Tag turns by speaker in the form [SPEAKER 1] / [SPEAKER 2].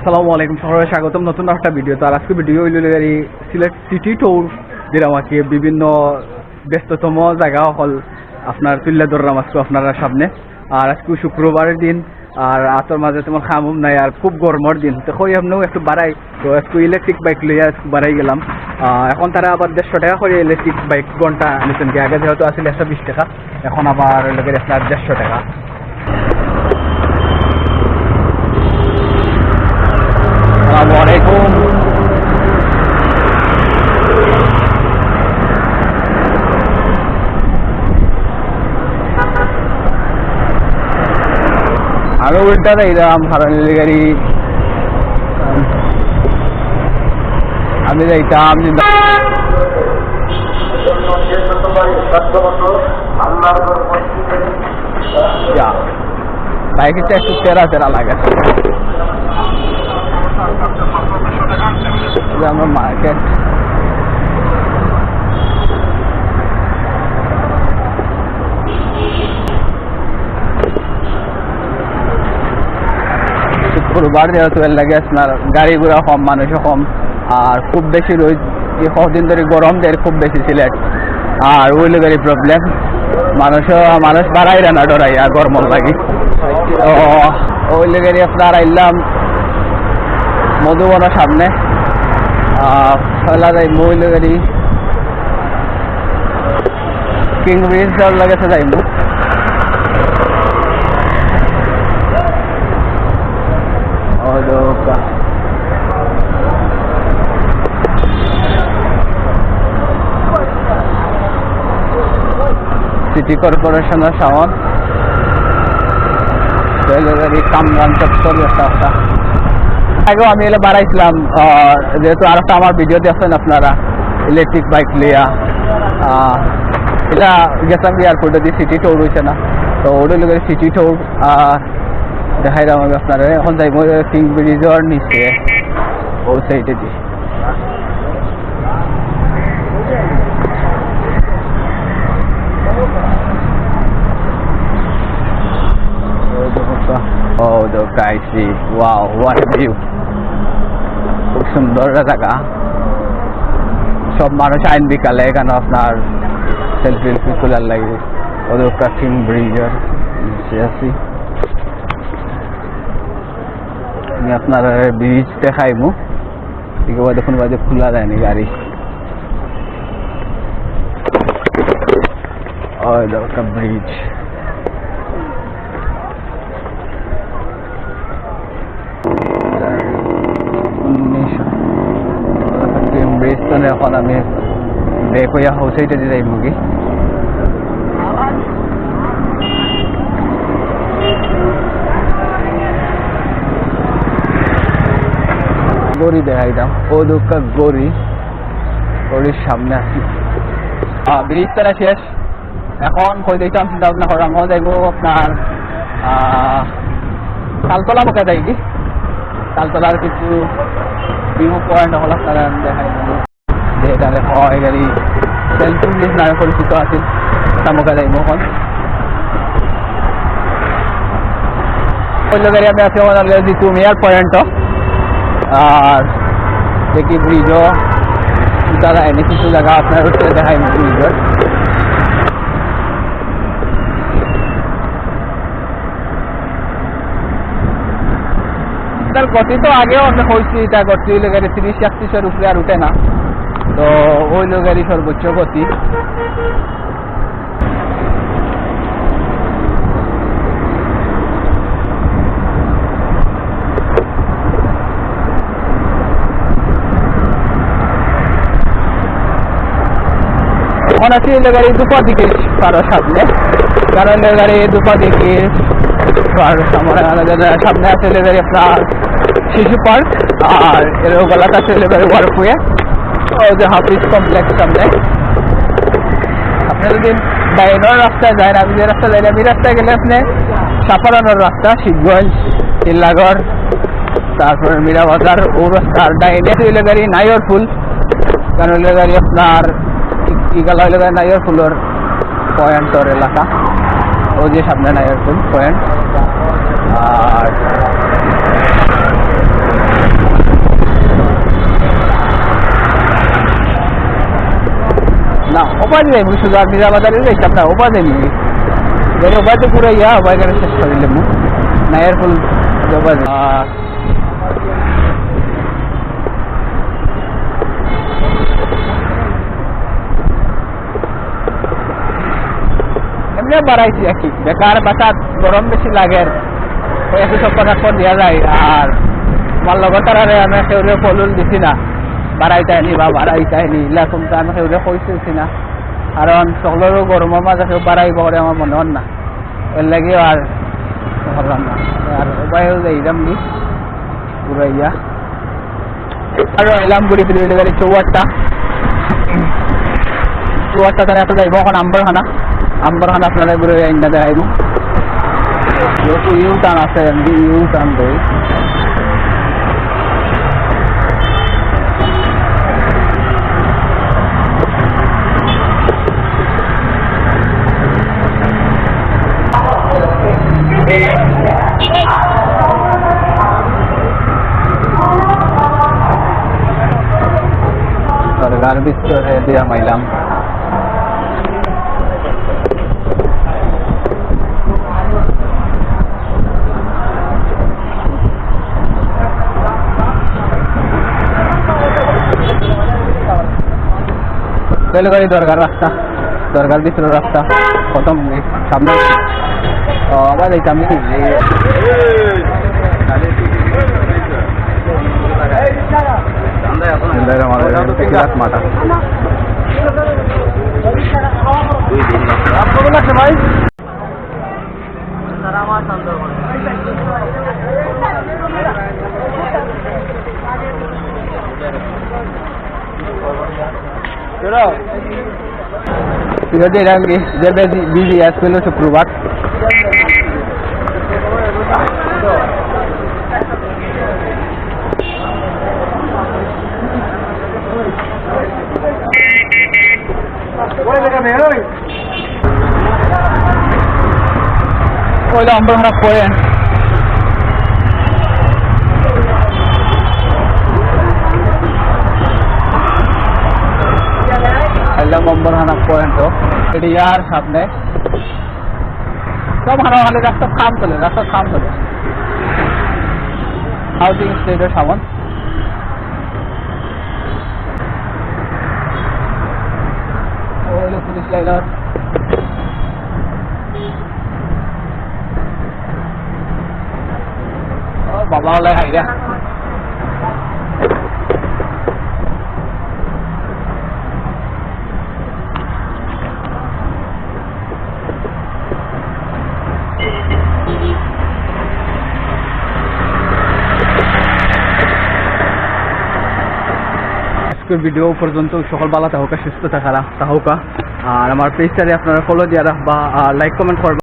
[SPEAKER 1] আসসালামু আলাইকুম, সকলকে স্বাগতম নতুন একটা ভিডিও। তো আজকে ভিডিও হইল সিলেট সিটি ট্যুর, যেটা আমাকে বিভিন্ন ব্যস্ততম জায়গা হল আপনার তুল্লা ধরলাম আজকে আপনারা সামনে। আর আজকে শুক্রবারের দিন, আর আতর মাঝে তোমার খামুম নাই, আর খুব গরমের দিন। তো কই আপনিও একটু বাড়াই, তো আজকে ইলেকট্রিক বাইক লইয়া বাড়াই গেলাম। এখন তারা আবার 150 টাকা করে ইলেকট্রিক বাইক ঘন্টা নিতেন কি, আগে যেহেতু আসলে 120 টাকা, এখন আবার লোকের আপনার 150 টাকা। আসসালামুয়ালাইকুম। আমি উল্টা যাইলাম হারানির গাড়ি, আমি যাইতাম বাইকটা একটু তেরা তেরা লাগে। আমার মার্কেট শুক্রবার যেহেতু এর লাগে আপনার গাড়ি ঘোড়া কম, মানুষও কম, আর খুব বেশি রোজ কদিন ধরে গরম দেয় খুব বেশি সিলেট। আর ওই গাড়ি প্রবলেম, মানুষ বাড়াই না ডরাই আর গরম লাগে। তো ওই গাড়ি আপনার আইলাম মধুবনের সামনে, মহিলা গাড়ি কিং ব্রিজ যাওয়ার লাগেছে যাইব। সিটি কর্পোরেশনের সামন গাড়ি কামরান চত্বর রাস্তা। আগেও আমি এলে বাড়াইছিলাম, যেহেতু আর একটা আমার ভিডিও দেখছেন আপনারা ইলেকট্রিক বাইক লিয়া, এটা গেছিলাম এয়ারপোর্টে দিয়ে সিটি ট্যুর হয়েছে না, তো ওটা লোকের সিটি ট্যুর দেখাই দাম আমি আপনারা। এখন যাইব কিং ব্রিজের নিচে ও সাইডে দিয়ে। Oh, the guys see, wow, what a view! খুব সুন্দর জায়গা। সব মানুষ আইন বিকালে এখানে আপনার সেলফি তোলার লাগে। ওদের কিং ব্রিজের আছি, আমি আপনার ব্রিজ দেখাইমু। দেখুন বাজে খোলা যায়নি গাড়ি। ওই ব্রিজ এখন আমি ব্রেক হইয়া হৌসাইতে দিয়ে যাই মুগি। গড়ি দেখাই দাম, ও দুঃখা গড়ির সামনে আছি। ব্রিজ তারা শেষ, এখন কই দিতাম চিন্তা ভাবনা করাম যাইব আপনার তালতলা মুখে যাই কি, তালতলার কিছু ভিউ পয়েন্ট হল আপনারা দেখাই যেটারে হয় গাড়ি সেলফি ব্রিজ নামে পরিচিত আছিল, তামুকা যাইব। এখন ওই গাড়ি আমি আছি জিতু মেয়ার পয়েন্ট, আর দেখি ব্রিজও তারা এনে কিছু জায়গা আপনার দেখাই ব্রিজের। গতি তো আগেও অনেক হয়েছি, এটা গতি হইলে গাড়ি 30-31 উপরে আর উঠে না, তো ওইল গাড়ি সর্বোচ্চ গতি। এখন আছি গাড়ি দুপর দিকে কারো সামনে, কারণ গাড়ি দুপর দিকে সামনে আছে গাড়ি আপনার শিশু পার্ক, আর এর গলাটা আছে গাড়ি ওয়ারপুয়ে যে হাফিজ কমপ্লেক্স সামনে। আপনি যদি ডাইনোর রাস্তায় যায়, আমি যে রাস্তা যাই, আমি রাস্তায় গেলে আপনি সাফারানোর রাস্তা, শিবগঞ্জ, চিল্লাগড়, তারপরে মীরা বাজার, ও রাস্তার ডাইনে হইলে গাড়ি নাইয়র ফুল, কারণ হইলে গাড়ি আপনার ইগালা হইলে গাড়ি নাইয়র ফুলের পয়েন্টর এলাকা, ও যে সামনে নাইয়র ফুল পয়েন্ট। আর ওপার যাই শুধু আর নিরাবাজারে যাইতাম না ওপার যাই গাড়ি ওপারতে ঘুরাইয়া ওপার গাড়ি শেষ করে দিলাম না এর ফুল ওপার এমনি বাড়াইছি আর কি বেকার বাতাস গরম বেশি লাগে একটু সব কথা দেওয়া যায় আর আমার লগত তারারে আমি সেউরে ফলুল দিছি না বাড়াইতাইনি বা বাড়াইতাইনি এরকম তো আমি সেউরে কইছি না কারণ সকলেরও গরমের মাঝে কেউ বাড়াইব করে আমার মনে হন না এর লাগে আর ভাবলাম না আর উপায়ও যাইলাম নি ঘুরাইয়া আর এলাম ঘুরি ফিরে গাড়ি চৌয়ারটা তারা একটা যাইব এখন আম্বরখানা আপনারা ঘুরে আইনা দেখাইব ইউ টান আছে ইউ টান দেয় গার্বিজ দিয়া মাইলাম বেলগাড়ি দরকার ভিতরে রাস্তা প্রথম সামনে আবার এইটা আমি মাটা ভাই bizi ya sepuluh Seprubat Olha, ambang harap po yan. Alam ambang hanap po yan to. Jadi यार सामने सब हमारा वाले रास्ता काम चले हाउसिंग स्टेट सामान पुलिस लाइनर बाबा वाला है क्या ভিডিও পর্যন্ত সকল ভালো থাকুক সুস্থ থাকা আর আমার পেজটারে আপনারা ফলো দিয়ে রাখবা আর লাইক কমেন্ট করবা।